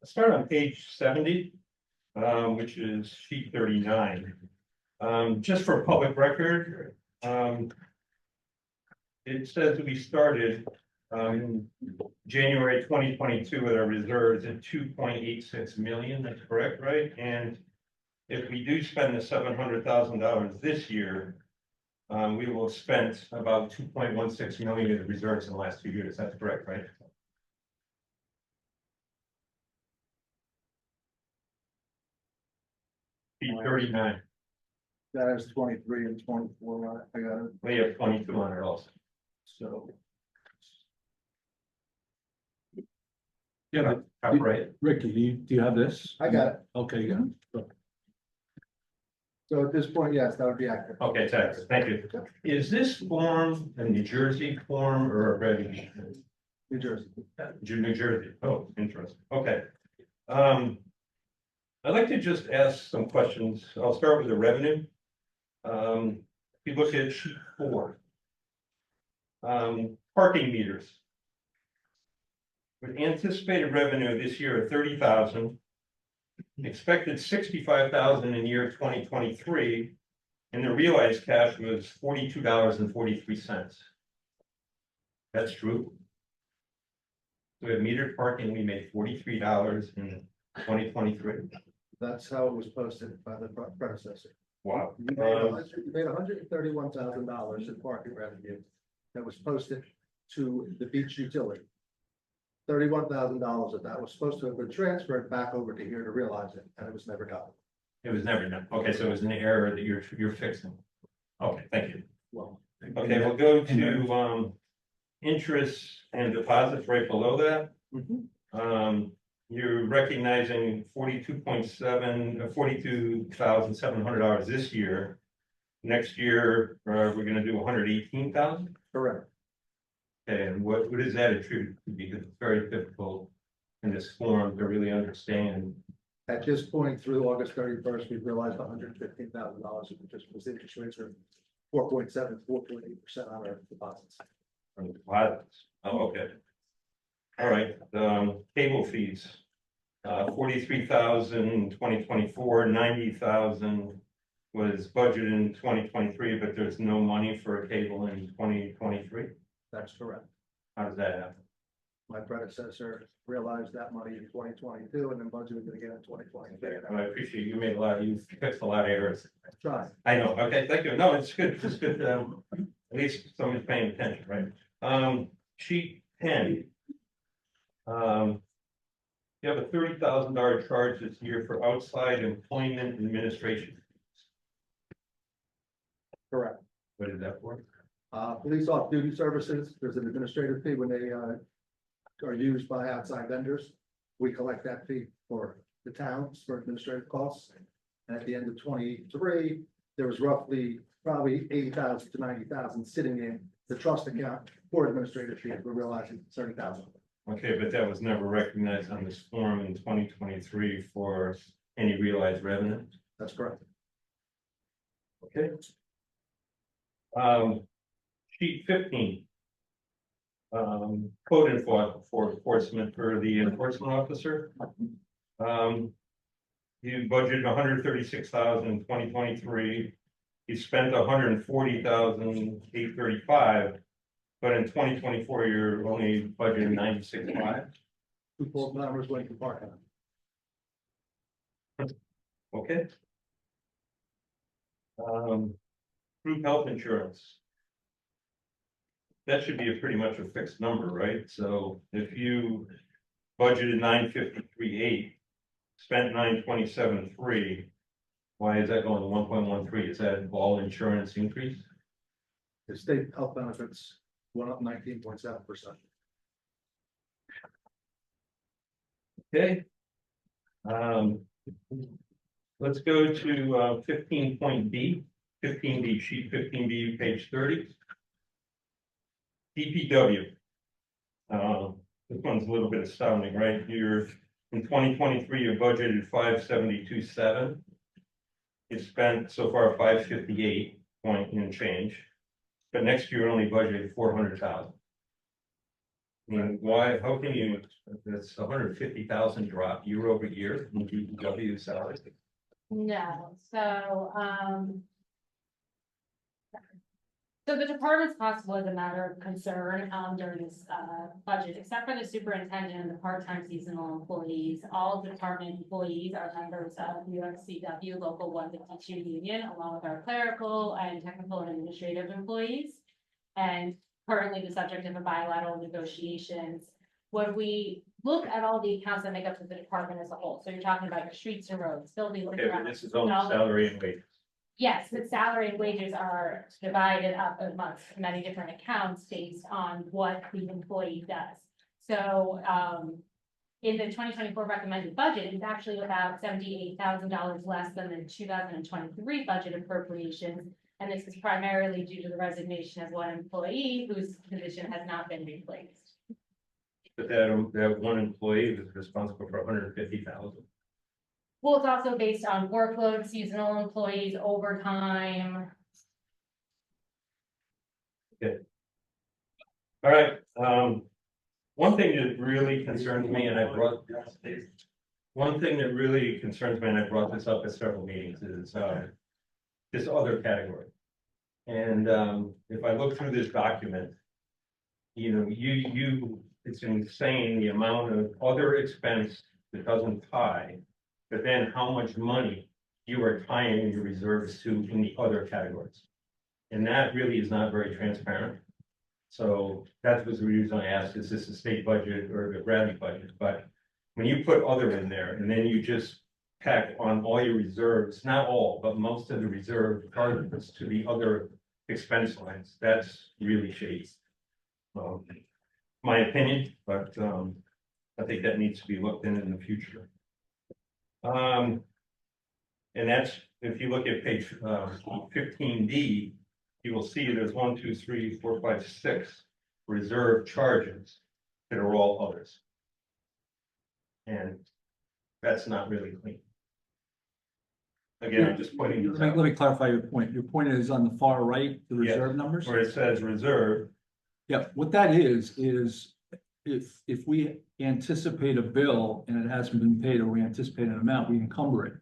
start on page 70, which is sheet 39. Just for public record, it says we started January 2022 with our reserves at 2.86 million. That's correct, right? And if we do spend the $700,000 this year, we will have spent about 2.16 million in the reserves in the last 2 years. That's correct, right? P39. That has 23 and 24 on it. I got it. We have 2,200 also. So. Yeah, Right. Ricky, do you have this? I got it. Okay, you got it. So at this point, yes, that would be accurate. Okay, thank you. Is this form a New Jersey form or a revenue? New Jersey. New Jersey. Oh, interesting. Okay. I'd like to just ask some questions. I'll start with the revenue. If you look at sheet 4, parking meters. With anticipated revenue this year of 30,000, expected 65,000 in year 2023, and the realized cash was $42.43. That's true. So we have metered parking, we made $43 in 2023. That's how it was posted by the predecessor. Wow. You made $131,000 in parking revenue that was posted to the beach utility. $31,000 of that was supposed to have been transferred back over to here to realize it, and it was never done. It was never done. Okay, so it was an error that you're fixing. Okay, thank you. Well, Okay, we'll go to interest and deposits right below that. You're recognizing $42,700 this year. Next year, we're going to do 118,000. correct. Okay, and what is that attributed to? Because it's very difficult in this form to really understand. At this point, through August 31st, we've realized $115,000, which was interest rates are 4.7, 4.8% on our deposits. From the deposits. Oh, okay. All right, cable fees, 43,000 in 2024, 90,000 was budgeted in 2023, but there's no money for a cable in 2023. That's correct. How does that happen? My predecessor realized that money in 2022 and then budgeted it again in 2023. I appreciate you made you fixed a lot of errors. Try. I know, okay, thank you. No, it's good, it's good, at least someone's paying attention, right? Sheet 10. You have a $30,000 charge this year for outside employment administration. Correct. What is that for? Police off-duty services, there's an administrative fee when they are used by outside vendors. We collect that fee for the towns for administrative costs. And at the end of 23, there was roughly probably 80,000 to 90,000 sitting in the trust account for administrative fees. We're realizing 30,000. Okay, but that was never recognized on this form in 2023 for any realized revenue. That's correct. Okay. Sheet 15. Code enforcement for the enforcement officer. You budgeted 136,000 in 2023. You spent 140,835, but in 2024 you're only budgeting 96.5. Two full timers went to park on. Okay. Group health insurance. That should be a pretty much a fixed number, right? So if you budgeted 953.8, spent 927.3, why is that going to 1.13? Is that all insurance increase? The state health benefits went up 19.7%. Okay. Let's go to 15.B, 15B, sheet 15B, page 30. DPW. This one's a little bit astounding, right? You're in 2023, you budgeted 572.7. You spent so far 558 point and change, but next year only budgeted 400,000. I mean, why, how can you, that's 150,000 drop year over year in DPW salary? No, so the department's cost was a matter of concern, during this, budget, except for the superintendent and the part-time seasonal employees. All of the department employees are members of UFCW Local 152 Union, along with our clerical and technical and administrative employees. And currently the subject of a bilateral negotiations. When we look at all the accounts that make up the department as a whole, so you're talking about your streets and roads, buildings. and Okay, but grounds, this is only and all the- salary and wages. Yes, the salary and wages are divided up amongst many different accounts based on what the employee does. So, in the 2024 recommended budget, it's actually about $78,000 less than the 2023 budget appropriations. And this is primarily due to the resignation of one employee whose position has not been replaced. But that one employee is responsible for 150,000. Well, it's also based on workload, seasonal employees, overtime. All right, one thing that really concerns me, and I brought, one thing that really concerns me, and I brought this up at several meetings, is, this other category. And, if I look through this document, you know, it's insane the amount of other expense that doesn't tie, but then how much money you are tying in your reserves to in the other categories. And that really is not very transparent. So that was the reason I asked, is this a state budget or the Bradley budget? But when you put other in there and then you just tack on all your reserves, not all, but most of the reserve targets to the other expense lines, that's really shady. My opinion, but I think that needs to be looked in the future. And that's, if you look at page 15D, you will see there's 1, 2, 3, 4, 5, 6 reserve charges that are all others. And that's not really clean. Again, I'm just pointing this Let out, me clarify your point. Your point is on the far right, the Yes. reserve numbers? where it says reserve, Yeah, what that is if we anticipate a bill and it hasn't been paid, or we anticipate an amount, we encumber it.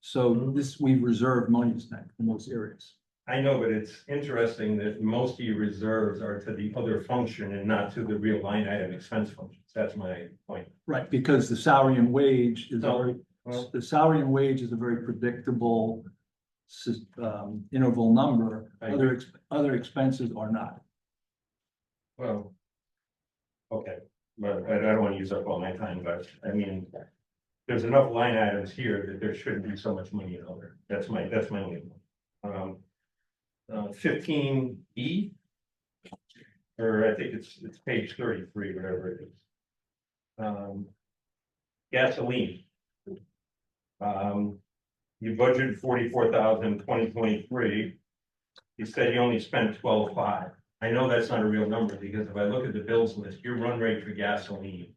So this, we reserve monies then in those areas. I know, but it's interesting that most of your reserves are to the other function and not to the real line item expense functions. That's my point. Right, because the salary and wage is No, very, well- the salary and wage is a very predictable interval number. I Other expenses are not. Well. Okay, but I don't want to use up all my time, but I mean, there's enough line items here that there shouldn't be so much money in other. That's my only one. 15E. Or I think it's page 33, whatever it is. Gasoline. You budgeted 44,000 in 2023. You said you only spent 12.5. I know that's not a real number, because if I look at the bills list, your run rate for gasoline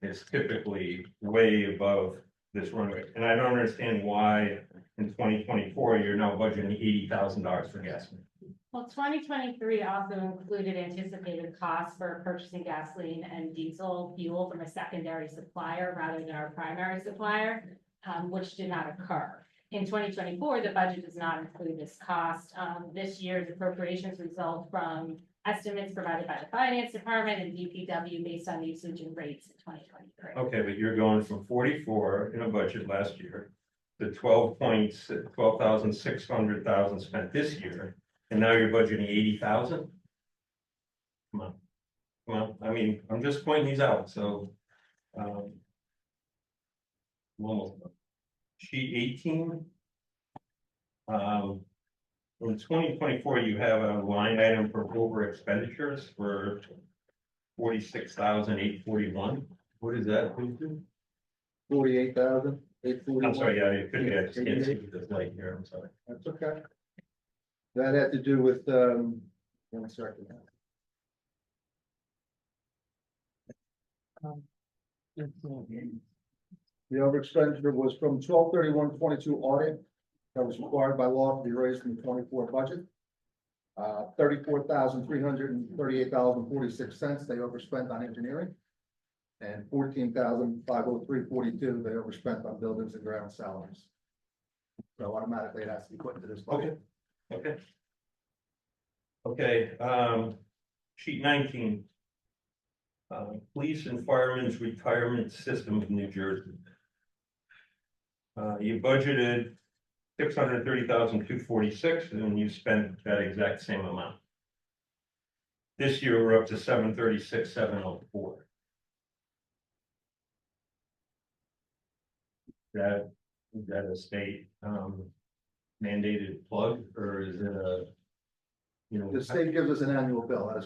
is typically way above this run rate. And I don't understand why in 2024, you're now budgeting $80,000 for gasoline. Well, 2023 also included anticipated costs for purchasing gasoline and diesel fuel from a secondary supplier rather than our primary supplier, which did not occur. In 2024, the budget does not include this cost. This year's appropriations result from estimates provided by the finance department and DPW based on usage and rates in 2023. Okay, but you're going from 44 in a budget last year to 12,600,000 spent this year, and now you're budgeting 80,000? Come on. Come on, I mean, I'm just pointing these out, so. I'm almost done. Sheet 18. In 2024, you have a line item for over expenditures for 46,841. What is that? 48,841. I'm sorry, yeah, it could be, I just can't see this light here, I'm sorry. That's okay. That had to do with, 1 second. The over expenditure was from 12/31/22 audit that was required by law to be raised in the 24 budget. $34,338.46 they overspent on engineering. And $14,503.42 they overspent on buildings and ground salaries. So automatically it has to be put into this budget. Okay. Okay, sheet 19. Police and Firemen's Retirement System of New Jersey. You budgeted $630,246, and you spent that exact same amount. This year, we're up to $736,704. Is that a state mandated plug, or is it a, you know? The state gives us an annual bill, that is correct.